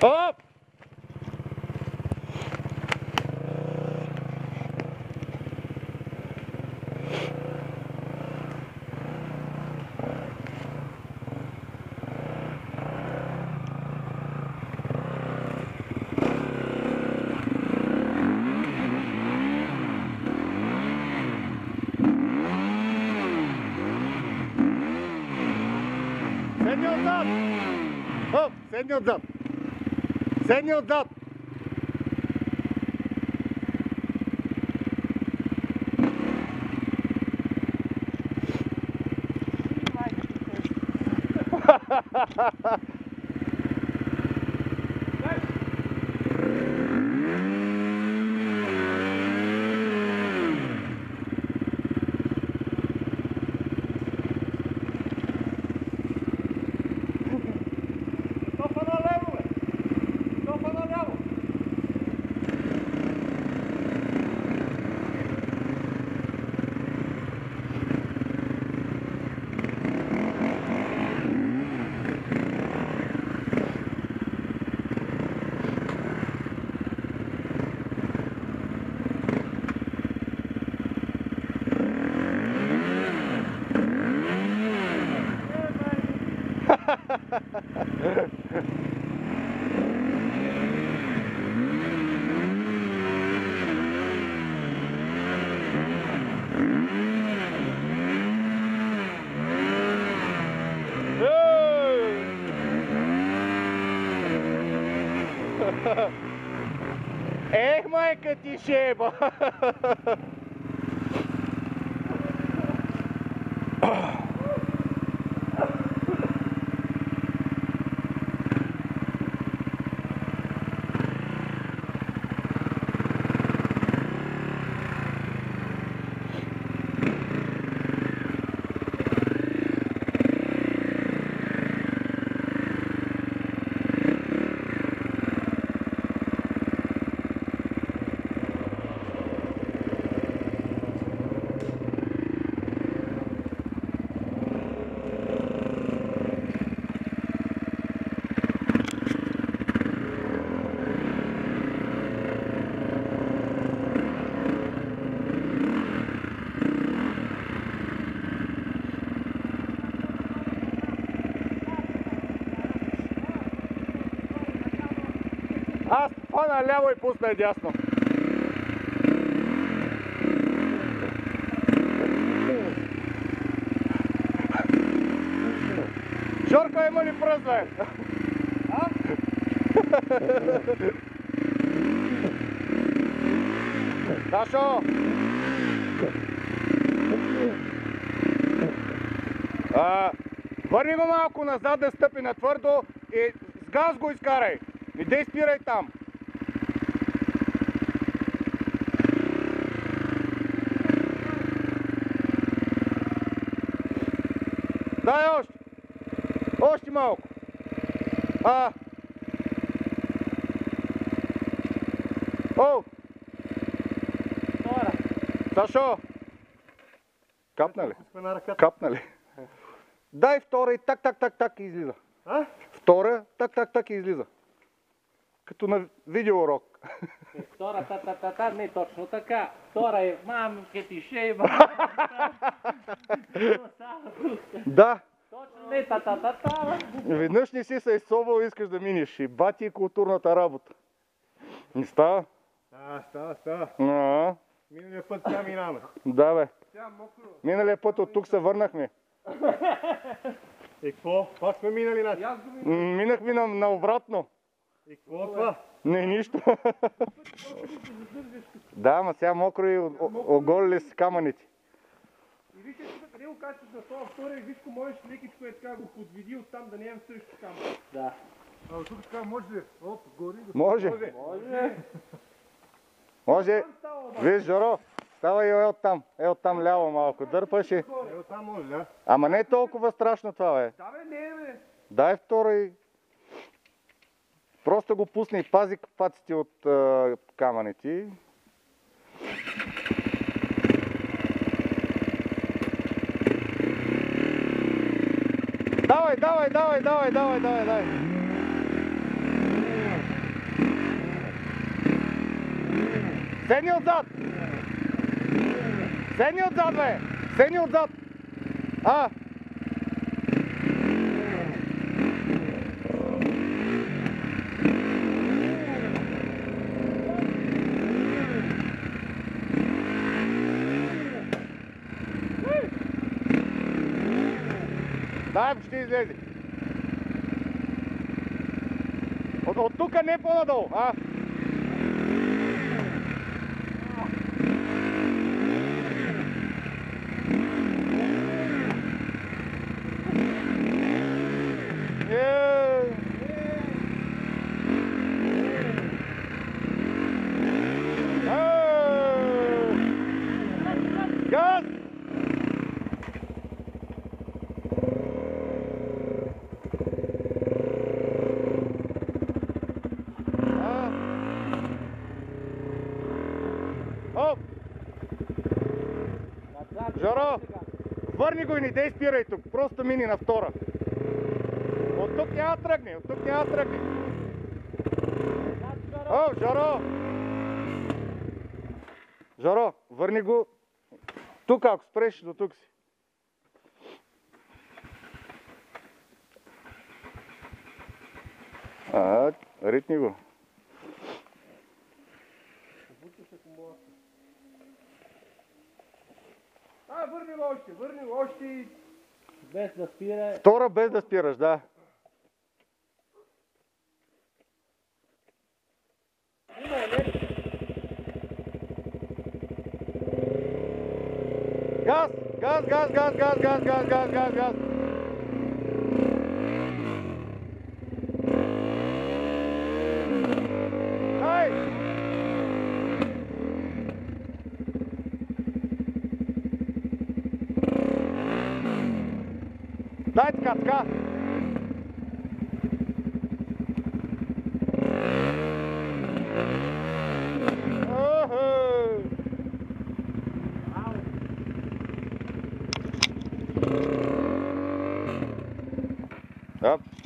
Оп! Седни отзад! Оп, седни отзад! Седни отзад! Ех, майка ти шеба! Аз фана ляво и пусна дясно. Жорка, има ли пръст, бе? А? Дашо! Върни го малко назад да стъпи на твърдо и с газ го изкарай. Не дей спирай там. Дай още. Още малко. О! Сашо! Капна ли? Капна ли? Дай втора и так и излиза. Втора, так и излиза. Като на видеоурок. Втора, не точно така. Втора е мамка ти шейба. Да. Точно не та. Веднъж не си се изсобвал, искаш да минеш. И бати и културната работа. Не става? Става. Миналия път сега минаваме. Да, бе. Миналия път от тук се върнахме. И какво? Пак сме минали начин. Минахме на обратно. И какво това? Не, нищо. Да, ма сега мокро и оголили с камъните. И виж тук къде го качваш на това втория, виж ко можеш лекичко е така го подвиди оттам да не имам срещу камън. Да. Тук така може ли? Оп, гори. Може. Може. Виж, Жоро, става и оттам. Оттам ляво малко. Дърпаш и... Оттам може, да? Ама не е толкова страшно това, бе. Да, бе, не, бе. Дай втора и... Просто го пусни и пази паците от камъните. Давай. Седни отзад! Седни отзад, бе! Седни отзад! Дай, ще излезе. От тука не по-надолу, Газ! Оп! Жоро, върни го и не дей спирай тук, просто мини на втора. От тук няма тръгни, от тук няма тръгни. О, Жоро! Жоро, върни го тук, ако спреш до тук си. Ритни го. Върни го още. Без да спира. Втора без да спираш, да. Газ! Газ, газ, газ, газ, газ, газ, газ, газ, газ. Ай! Дай така, така. Up.